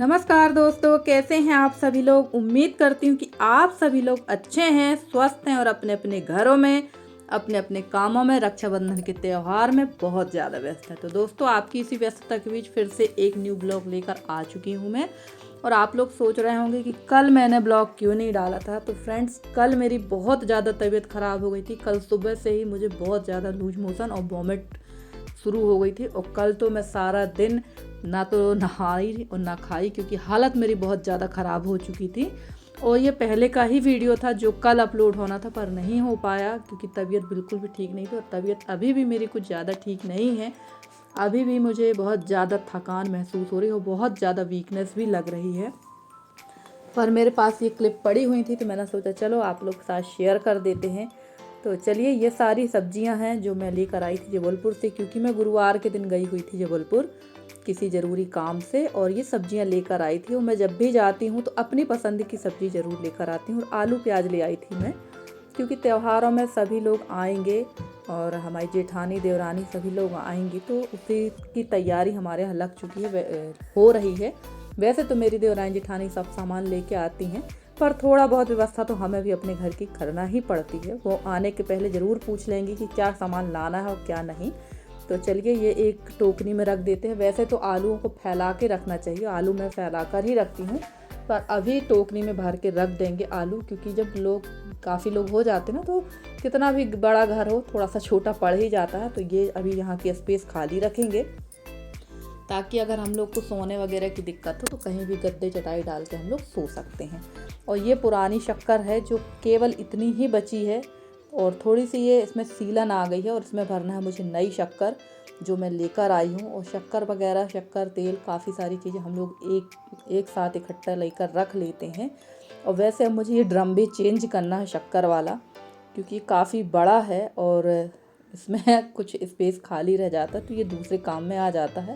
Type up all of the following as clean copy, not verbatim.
नमस्कार दोस्तों, कैसे हैं आप सभी लोग। उम्मीद करती हूँ कि आप सभी लोग अच्छे हैं, स्वस्थ हैं और अपने अपने घरों में अपने अपने कामों में रक्षाबंधन के त्यौहार में बहुत ज़्यादा व्यस्त है। तो दोस्तों, आपकी इसी व्यस्तता के बीच फिर से एक न्यू ब्लॉग लेकर आ चुकी हूँ मैं। और आप लोग सोच रहे होंगे कि कल मैंने ब्लॉग क्यों नहीं डाला था। तो फ्रेंड्स, कल मेरी बहुत ज़्यादा तबीयत ख़राब हो गई थी। कल सुबह से ही मुझे बहुत ज़्यादा लूज मोशन और वॉमिट शुरू हो गई थी। और कल तो मैं सारा दिन ना तो नहाई और ना खाई, क्योंकि हालत मेरी बहुत ज़्यादा ख़राब हो चुकी थी। और ये पहले का ही वीडियो था जो कल अपलोड होना था, पर नहीं हो पाया क्योंकि तबीयत बिल्कुल भी ठीक नहीं थी। और तबीयत अभी भी मेरी कुछ ज़्यादा ठीक नहीं है। अभी भी मुझे बहुत ज़्यादा थकान महसूस हो रही है और बहुत ज़्यादा वीकनेस भी लग रही है। पर मेरे पास ये क्लिप पड़ी हुई थी तो मैंने सोचा चलो आप लोग के साथ शेयर कर देते हैं। तो चलिए, ये सारी सब्जियां हैं जो मैं लेकर आई थी जबलपुर से, क्योंकि मैं गुरुवार के दिन गई हुई थी जबलपुर किसी ज़रूरी काम से। और ये सब्जियां लेकर आई थी। और मैं जब भी जाती हूँ तो अपनी पसंद की सब्ज़ी ज़रूर लेकर आती हूँ। और आलू प्याज ले आई थी मैं, क्योंकि त्योहारों में सभी लोग आएंगे और हमारी जेठानी देवरानी सभी लोग आएंगी, तो उसी की तैयारी हमारे यहाँ लग चुकी है, हो रही है। वैसे तो मेरी देवरानी जेठानी सब सामान लेके आती हैं, पर थोड़ा बहुत व्यवस्था तो हमें भी अपने घर की करना ही पड़ती है। वो आने के पहले ज़रूर पूछ लेंगी कि क्या सामान लाना है और क्या नहीं। तो चलिए, ये एक टोकरी में रख देते हैं। वैसे तो आलूओं को फैला के रखना चाहिए, आलू मैं फैला कर ही रखती हूँ, पर अभी टोकरी में भर के रख देंगे आलू, क्योंकि जब काफ़ी लोग हो जाते हैं ना, तो कितना भी बड़ा घर हो थोड़ा सा छोटा पड़ ही जाता है। तो ये अभी यहाँ की स्पेस खाली रखेंगे, ताकि अगर हम लोग को सोने वगैरह की दिक्कत हो तो कहीं भी गद्दे चटाई डाल के हम लोग सो सकते हैं। और ये पुरानी शक्कर है जो केवल इतनी ही बची है, और थोड़ी सी ये इसमें सीलन आ गई है। और इसमें भरना है मुझे नई शक्कर जो मैं लेकर आई हूँ। और शक्कर वगैरह, शक्कर तेल, काफ़ी सारी चीज़ें हम लोग एक साथ इकट्ठा लेकर रख लेते हैं। और वैसे अब मुझे ये ड्रम भी चेंज करना है शक्कर वाला, क्योंकि काफ़ी बड़ा है और इसमें कुछ स्पेस खाली रह जाता है, तो ये दूसरे काम में आ जाता है।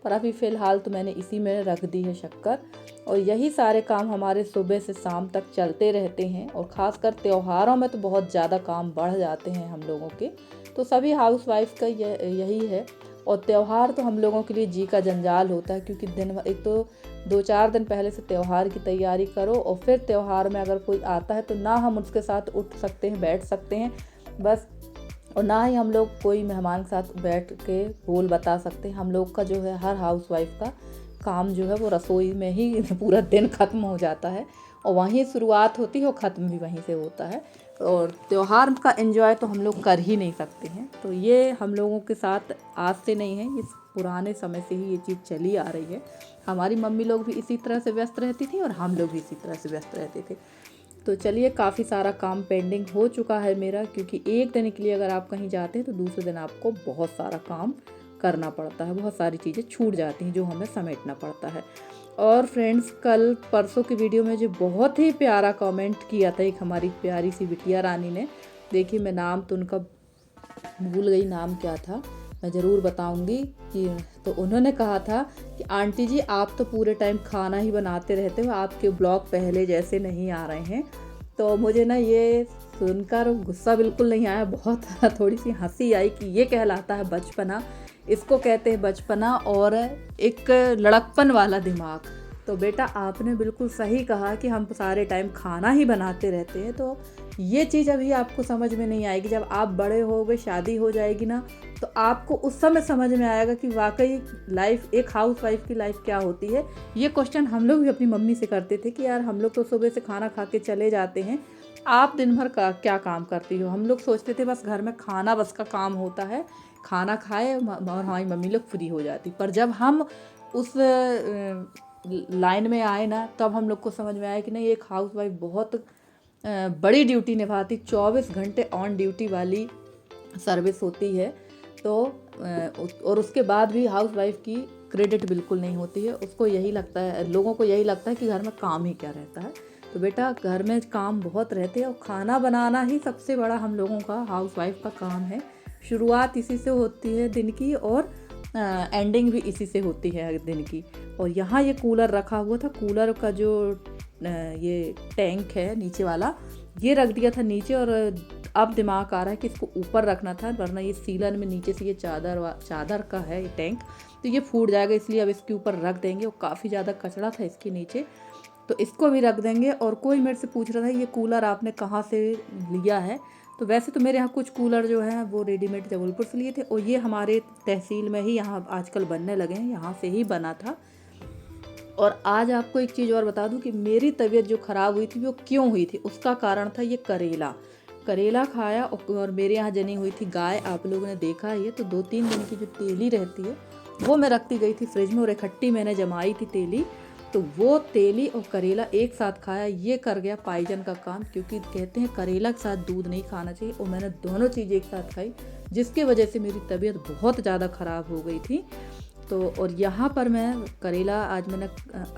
पर अभी फ़िलहाल तो मैंने इसी में रख दी है शक्कर। और यही सारे काम हमारे सुबह से शाम तक चलते रहते हैं। और ख़ासकर त्योहारों में तो बहुत ज़्यादा काम बढ़ जाते हैं हम लोगों के, तो सभी हाउसवाइफ का यही है। और त्यौहार तो हम लोगों के लिए जी का जंजाल होता है, क्योंकि एक तो 2-4 दिन पहले से त्यौहार की तैयारी करो, और फिर त्यौहार में अगर कोई आता है तो ना हम उसके साथ उठ सकते हैं, बैठ सकते हैं बस, और ना ही हम लोग कोई मेहमान के साथ बैठ के बोल बता सकते हैं। हम लोग का जो है, हर हाउसवाइफ का काम जो है वो रसोई में ही पूरा दिन ख़त्म हो जाता है, और वहीं शुरुआत होती है और ख़त्म भी वहीं से होता है। और त्यौहार का एंजॉय तो हम लोग कर ही नहीं सकते हैं। तो ये हम लोगों के साथ आज से नहीं है, इस पुराने समय से ही ये चीज़ चली आ रही है। हमारी मम्मी लोग भी इसी तरह से व्यस्त रहती थी और हम लोग भी इसी तरह से व्यस्त रहते थे। तो चलिए, काफ़ी सारा काम पेंडिंग हो चुका है मेरा, क्योंकि एक दिन के लिए अगर आप कहीं जाते हैं तो दूसरे दिन आपको बहुत सारा काम करना पड़ता है, बहुत सारी चीज़ें छूट जाती हैं जो हमें समेटना पड़ता है। और फ्रेंड्स, कल परसों की वीडियो में जो बहुत ही प्यारा कमेंट किया था एक हमारी प्यारी सी बिटिया रानी ने, देखिए मैं नाम तो उनका भूल गई, नाम क्या था, मैं ज़रूर बताऊंगी कि। तो उन्होंने कहा था कि आंटी जी, आप तो पूरे टाइम खाना ही बनाते रहते हो, आपके ब्लॉग पहले जैसे नहीं आ रहे हैं। तो मुझे ना ये सुनकर गुस्सा बिल्कुल नहीं आया, बहुत थोड़ी सी हंसी आई कि ये कहलाता है बचपना, इसको कहते हैं बचपना और एक लड़कपन वाला दिमाग। तो बेटा, आपने बिल्कुल सही कहा कि हम सारे टाइम खाना ही बनाते रहते हैं। तो ये चीज़ अभी आपको समझ में नहीं आएगी, जब आप बड़े होगे, शादी हो जाएगी ना, तो आपको उस समय समझ में आएगा कि वाकई लाइफ, एक हाउसवाइफ की लाइफ क्या होती है। ये क्वेश्चन हम लोग भी अपनी मम्मी से करते थे कि यार, हम लोग तो सुबह से खाना खा के चले जाते हैं, आप दिन भर का क्या काम करती हो। हम लोग सोचते थे बस घर में खाना बस का काम होता है, खाना खाए और हमारी मम्मी लोग फ्री हो जाती। पर जब हम उस लाइन में आए ना, तब हम लोग को समझ में आया कि नहीं, एक हाउसवाइफ बहुत बड़ी ड्यूटी निभाती, 24 घंटे ऑन ड्यूटी वाली सर्विस होती है। तो और उसके बाद भी हाउसवाइफ की क्रेडिट बिल्कुल नहीं होती है। उसको यही लगता है, लोगों को यही लगता है कि घर में काम ही क्या रहता है। तो बेटा, घर में काम बहुत रहते हैं, और खाना बनाना ही सबसे बड़ा हम लोगों का, हाउसवाइफ का काम है। शुरुआत इसी से होती है दिन की, और एंडिंग भी इसी से होती है दिन की। और यहाँ ये कूलर रखा हुआ था, कूलर का जो ये टैंक है नीचे वाला, ये रख दिया था नीचे और अब दिमाग आ रहा है कि इसको ऊपर रखना था, वरना ये सीलन में नीचे से ये चादर का है ये टैंक, तो ये फूट जाएगा, इसलिए अब इसके ऊपर रख देंगे। और काफ़ी ज़्यादा कचरा था इसके नीचे, तो इसको भी रख देंगे। और कोई मेरे से पूछ रहा था ये कूलर आपने कहाँ से लिया है, तो वैसे तो मेरे यहाँ कुछ कूलर जो है वो रेडीमेड जबलपुर से लिए थे, और ये हमारे तहसील में ही यहाँ आजकल बनने लगे हैं, यहाँ से ही बना था। और आज आपको एक चीज़ और बता दूं कि मेरी तबीयत जो ख़राब हुई थी वो क्यों हुई थी, उसका कारण था ये करेला खाया। और मेरे यहाँ जनी हुई थी गाय, आप लोगों ने देखा है ये, तो 2-3 दिन की जो तेली रहती है वो मैं रखती गई थी फ्रिज में, और इकट्ठी मैंने जमाई थी तेली, तो वो तेली और करेला एक साथ खाया, ये कर गया पाइजन का काम। क्योंकि कहते हैं करेला के साथ दूध नहीं खाना चाहिए, और मैंने दोनों चीज़ एक साथ खाई, जिसकी वजह से मेरी तबीयत बहुत ज़्यादा ख़राब हो गई थी। तो और यहाँ पर मैं करेला आज मैंने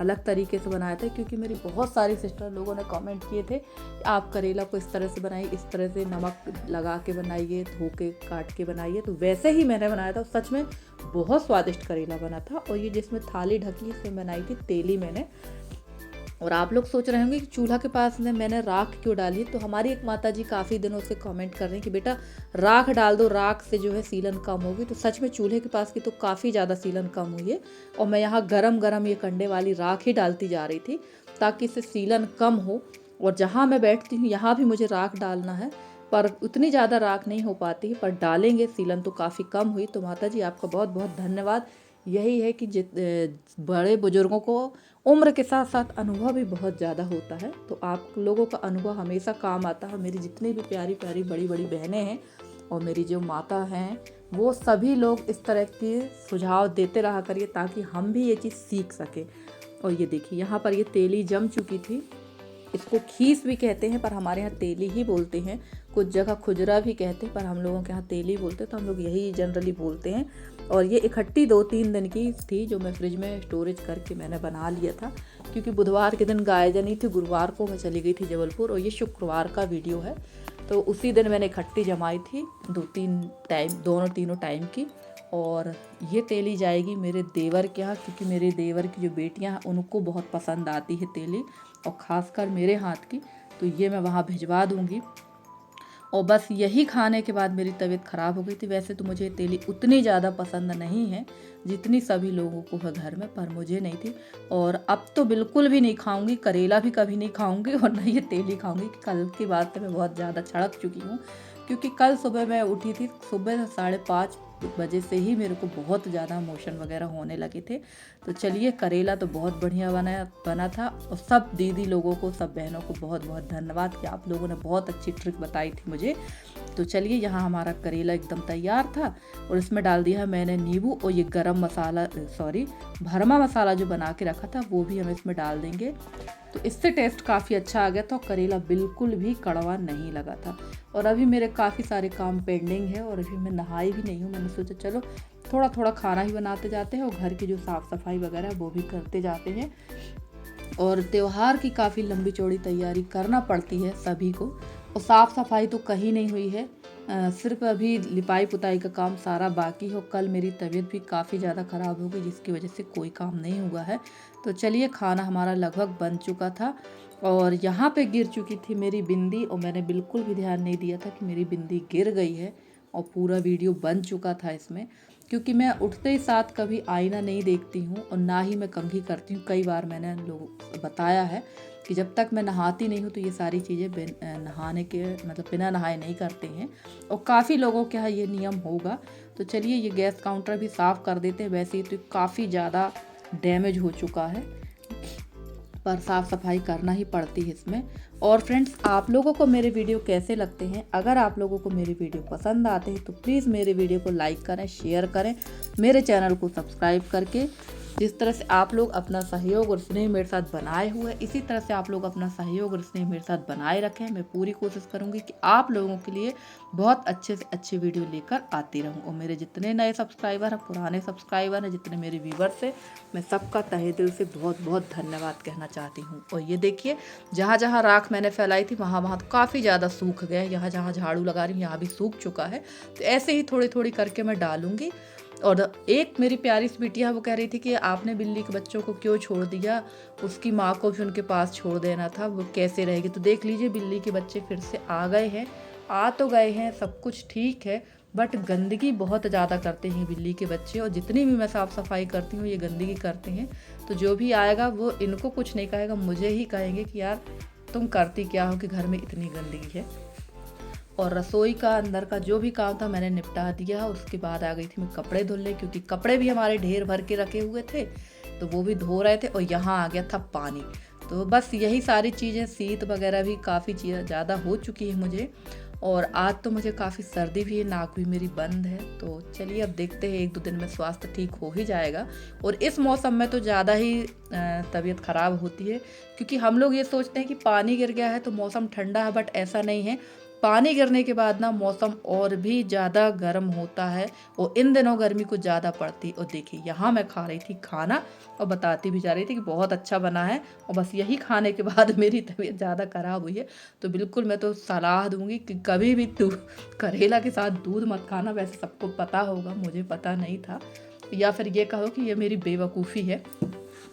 अलग तरीके से बनाया था, क्योंकि मेरी बहुत सारी सिस्टर लोगों ने कमेंट किए थे आप करेला को इस तरह से बनाइए, इस तरह से नमक लगा के बनाइए, धो के काट के बनाइए। तो वैसे ही मैंने बनाया था, सच में बहुत स्वादिष्ट करेला बना था। और ये जिसमें थाली ढकी इसमें बनाई थी तेली मैंने। और आप लोग सोच रहे होंगे कि चूल्हा के पास में मैंने राख क्यों डाली, तो हमारी एक माता जी काफ़ी दिनों से कमेंट कर रही हैं कि बेटा राख डाल दो, राख से जो है सीलन कम होगी। तो सच में चूल्हे के पास की तो काफ़ी ज़्यादा सीलन कम हुई है, और मैं यहाँ गरम गरम ये कंडे वाली राख ही डालती जा रही थी ताकि इससे सीलन कम हो। और जहाँ मैं बैठती हूँ यहाँ भी मुझे राख डालना है, पर उतनी ज़्यादा राख नहीं हो पाती है, पर डालेंगे, सीलन तो काफ़ी कम हुई। तो माता जी आपका बहुत बहुत धन्यवाद। यही है कि बड़े बुजुर्गों को उम्र के साथ साथ अनुभव भी बहुत ज़्यादा होता है, तो आप लोगों का अनुभव हमेशा काम आता है। मेरी जितनी भी प्यारी प्यारी बड़ी बड़ी बहनें हैं और मेरी जो माता हैं, वो सभी लोग इस तरह के सुझाव देते रहा करिए ताकि हम भी ये चीज़ सीख सकें। और ये देखिए यहाँ पर ये तेली जम चुकी थी, इसको खीस भी कहते हैं पर हमारे यहाँ तेली ही बोलते हैं, कुछ जगह खुजरा भी कहते हैं पर हम लोगों के यहाँ तेली बोलते हैं, तो हम लोग यही जनरली बोलते हैं। और ये इकट्ठी 2-3 दिन की थी जो मैं फ्रिज में स्टोरेज करके मैंने बना लिया था, क्योंकि बुधवार के दिन गाय जनी थी, गुरुवार को मैं चली गई थी जबलपुर, और ये शुक्रवार का वीडियो है। तो उसी दिन मैंने इकट्ठी जमाई थी 2-3 टाइम, तीनों टाइम की। और ये तेली जाएगी मेरे देवर के यहाँ, क्योंकि मेरे देवर की जो बेटियाँ हैं उनको बहुत पसंद आती है तेली, और ख़ासकर मेरे हाथ की, तो ये मैं वहाँ भिजवा दूँगी। और बस यही खाने के बाद मेरी तबीयत ख़राब हो गई थी। वैसे तो मुझे तेली उतनी ज़्यादा पसंद नहीं है जितनी सभी लोगों को है घर में, पर मुझे नहीं थी। और अब तो बिल्कुल भी नहीं खाऊंगी, करेला भी कभी नहीं खाऊंगी और न ये तेली खाऊंगी। कल की बात से मैं बहुत ज़्यादा छड़क चुकी हूँ, क्योंकि कल सुबह मैं उठी थी, सुबह 5:30 बजे से ही मेरे को बहुत ज़्यादा मोशन वगैरह होने लगे थे। तो चलिए, करेला तो बहुत बढ़िया बना था। और सब दीदी लोगों को, सब बहनों को बहुत बहुत धन्यवाद कि आप लोगों ने बहुत अच्छी ट्रिक बताई थी मुझे। तो चलिए, यहाँ हमारा करेला एकदम तैयार था, और इसमें डाल दिया मैंने नींबू, और ये भरमा मसाला जो बना के रखा था वो भी हम इसमें डाल देंगे। तो इससे टेस्ट काफ़ी अच्छा आ गया था, और करेला बिल्कुल भी कड़वा नहीं लगा था। और अभी मेरे काफ़ी सारे काम पेंडिंग है, और अभी मैं नहाई भी नहीं हूँ। मैंने सोचा चलो थोड़ा थोड़ा खाना ही बनाते जाते हैं, और घर की जो साफ़ सफाई वगैरह वो भी करते जाते हैं। और त्यौहार की काफ़ी लंबी चौड़ी तैयारी करना पड़ती है सभी को, और साफ़ सफाई तो कहीं नहीं हुई है, सिर्फ अभी लिपाई पुताई का काम सारा बाकी हो। कल मेरी तबीयत भी काफ़ी ज़्यादा ख़राब हो गई, जिसकी वजह से कोई काम नहीं हुआ है। तो चलिए, खाना हमारा लगभग बन चुका था, और यहाँ पे गिर चुकी थी मेरी बिंदी, और मैंने बिल्कुल भी ध्यान नहीं दिया था कि मेरी बिंदी गिर गई है। और पूरा वीडियो बन चुका था इसमें, क्योंकि मैं उठते ही साथ कभी आईना नहीं देखती हूँ, और ना ही मैं कंघी करती हूँ। कई बार मैंने लोगों को बताया है कि जब तक मैं नहाती नहीं हूँ तो ये सारी चीज़ें नहाने के मतलब बिना नहाए नहीं करते हैं, और काफ़ी लोगों के यहाँ ये नियम होगा। तो चलिए, ये गैस काउंटर भी साफ़ कर देते हैं। वैसे ही तो काफ़ी ज़्यादा डैमेज हो चुका है, पर साफ़ सफाई करना ही पड़ती है इसमें। और फ्रेंड्स, आप लोगों को मेरे वीडियो कैसे लगते हैं? अगर आप लोगों को मेरे वीडियो पसंद आते हैं तो प्लीज़ मेरे वीडियो को लाइक करें, शेयर करें, मेरे चैनल को सब्सक्राइब करके। जिस तरह से आप लोग अपना सहयोग और स्नेह मेरे साथ बनाए हुए हैं, इसी तरह से आप लोग अपना सहयोग और स्नेह मेरे साथ बनाए रखें। मैं पूरी कोशिश करूंगी कि आप लोगों के लिए बहुत अच्छे से अच्छे वीडियो लेकर आती रहूं। और मेरे जितने नए सब्सक्राइबर हैं, पुराने सब्सक्राइबर हैं, जितने मेरे व्यूवर्स हैं, मैं सबका तहे दिल से बहुत बहुत धन्यवाद कहना चाहती हूँ। और ये देखिए, जहाँ जहाँ राख मैंने फैलाई थी वहाँ वहाँ तो काफ़ी ज़्यादा सूख गया है। यहाँ जहाँ झाड़ू लगा रही हूँ यहाँ भी सूख चुका है। तो ऐसे ही थोड़ी थोड़ी करके मैं डालूँगी। और एक मेरी प्यारी सी बिटिया वो कह रही थी कि आपने बिल्ली के बच्चों को क्यों छोड़ दिया, उसकी माँ को भी उनके पास छोड़ देना था, वो कैसे रहेगी। तो देख लीजिए बिल्ली के बच्चे फिर से आ गए हैं, आ तो गए हैं, सब कुछ ठीक है, बट गंदगी बहुत ज़्यादा करते हैं बिल्ली के बच्चे। और जितनी भी मैं साफ़ सफाई करती हूँ ये गंदगी करते हैं। तो जो भी आएगा वो इनको कुछ नहीं कहेगा, मुझे ही कहेंगे कि यार तुम करती क्या हो कि घर में इतनी गंदगी है। और रसोई का अंदर का जो भी काम था मैंने निपटा दिया। उसके बाद आ गई थी मैं कपड़े धुलने, क्योंकि कपड़े भी हमारे ढेर भर के रखे हुए थे तो वो भी धो रहे थे। और यहाँ आ गया था पानी। तो बस यही सारी चीज़ें, शीत वगैरह भी काफ़ी चीज़ें ज़्यादा हो चुकी है मुझे। और आज तो मुझे काफ़ी सर्दी भी है, नाक भी मेरी बंद है। तो चलिए अब देखते हैं, 1-2 दिन में स्वास्थ्य ठीक हो ही जाएगा। और इस मौसम में तो ज़्यादा ही तबीयत ख़राब होती है, क्योंकि हम लोग ये सोचते हैं कि पानी गिर गया है तो मौसम ठंडा है, बट ऐसा नहीं है। पानी गिरने के बाद ना मौसम और भी ज़्यादा गर्म होता है और इन दिनों गर्मी कुछ ज़्यादा पड़ती। और देखिए यहाँ मैं खा रही थी खाना और बताती भी जा रही थी कि बहुत अच्छा बना है, और बस यही खाने के बाद मेरी तबीयत ज़्यादा ख़राब हुई है। तो बिल्कुल मैं तो सलाह दूंगी कि कभी भी तू करेला के साथ दूध मत खाना। वैसे सबको पता होगा, मुझे पता नहीं था, या फिर ये कहो कि ये मेरी बेवकूफ़ी है।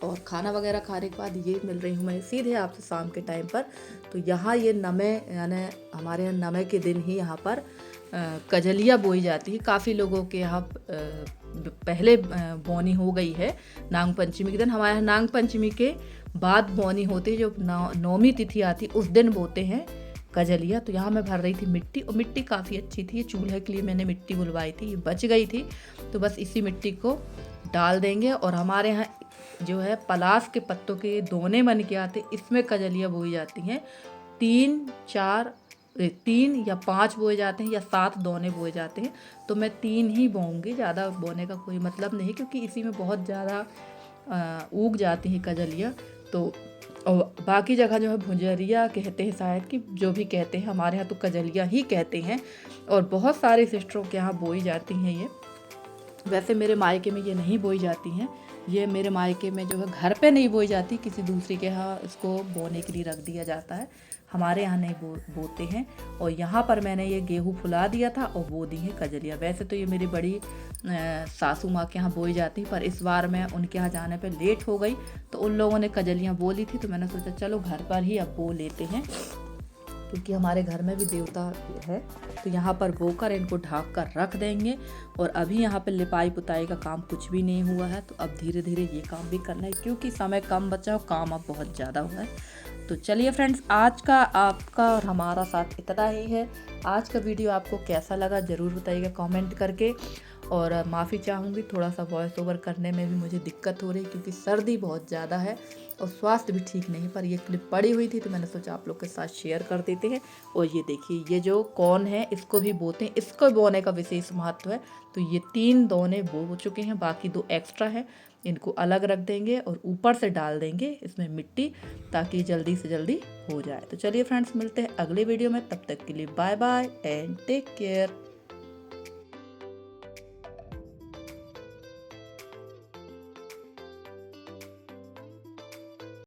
और खाना वगैरह खाने के बाद ये मिल रही हूँ मैं सीधे आपसे शाम के टाइम पर। तो यहाँ ये नमे, यानी हमारे यहाँ नमे के दिन ही यहाँ पर कजलिया बोई जाती है। काफ़ी लोगों के यहाँ पहले बोनी हो गई है नाग पंचमी के दिन। हमारे यहाँ नाग पंचमी के बाद बोनी होती है, जो नौमी तिथि आती उस दिन बोते हैं कजलिया। तो यहाँ मैं भर रही थी मिट्टी, और मिट्टी काफ़ी अच्छी थी। ये चूल्हे के लिए मैंने मिट्टी बुलवाई थी, ये बच गई थी। तो बस इसी मिट्टी को डाल देंगे। और हमारे यहाँ जो है पलास के पत्तों के दोने बन के आते, इसमें कजलियाँ बोई जाती हैं। 3 या 5 बोए जाते हैं या 7 दोने बोए जाते हैं। तो मैं 3 ही बोऊंगी, ज़्यादा बोने का कोई मतलब नहीं, क्योंकि इसी में बहुत ज़्यादा उग जाती हैं कजलियाँ। तो और बाकी जगह जो है भुंजरिया कहते हैं शायद, कि जो भी कहते हैं, हमारे यहाँ तो कजलियाँ ही कहते हैं। और बहुत सारी सिस्टरों के यहाँ बोई जाती हैं ये। वैसे मेरे मायके में ये नहीं बोई जाती हैं, ये मेरे मायके में जो है घर पे नहीं बोई जाती, किसी दूसरे के यहाँ इसको बोने के लिए रख दिया जाता है। हमारे यहाँ नहीं बोते हैं। और यहाँ पर मैंने ये गेहूँ फुला दिया था और बो दी है कजलियाँ। वैसे तो ये मेरी बड़ी सासू माँ के यहाँ बोई जाती, पर इस बार मैं उनके यहाँ जाने पे लेट हो गई, तो उन लोगों ने कजलियाँ बो ली थी। तो मैंने सोचा चलो घर पर ही अब बो लेते हैं, क्योंकि हमारे घर में भी देवता है। तो यहाँ पर बोकर इनको ढाक कर रख देंगे। और अभी यहाँ पर लिपाई पुताई का काम कुछ भी नहीं हुआ है, तो अब धीरे धीरे ये काम भी करना है, क्योंकि समय कम बचा और काम अब बहुत ज़्यादा हुआ है। तो चलिए फ्रेंड्स, आज का आपका और हमारा साथ इतना ही है। आज का वीडियो आपको कैसा लगा ज़रूर बताइएगा कमेंट करके। और माफ़ी चाहूँगी, थोड़ा सा वॉइस ओवर करने में भी मुझे दिक्कत हो रही है, क्योंकि सर्दी बहुत ज़्यादा है और स्वास्थ्य भी ठीक नहीं। पर ये क्लिप पड़ी हुई थी तो मैंने सोचा आप लोग के साथ शेयर कर देते हैं। और ये देखिए, ये जो कौन है इसको भी बोते हैं, इसको बोने का विशेष महत्व है। तो ये 3 दोने बो चुके हैं, बाकी 2 एक्स्ट्रा है, इनको अलग रख देंगे और ऊपर से डाल देंगे इसमें मिट्टी, ताकि जल्दी से जल्दी हो जाए। तो चलिए फ्रेंड्स, मिलते हैं अगले वीडियो में, तब तक के लिए bye bye and take care.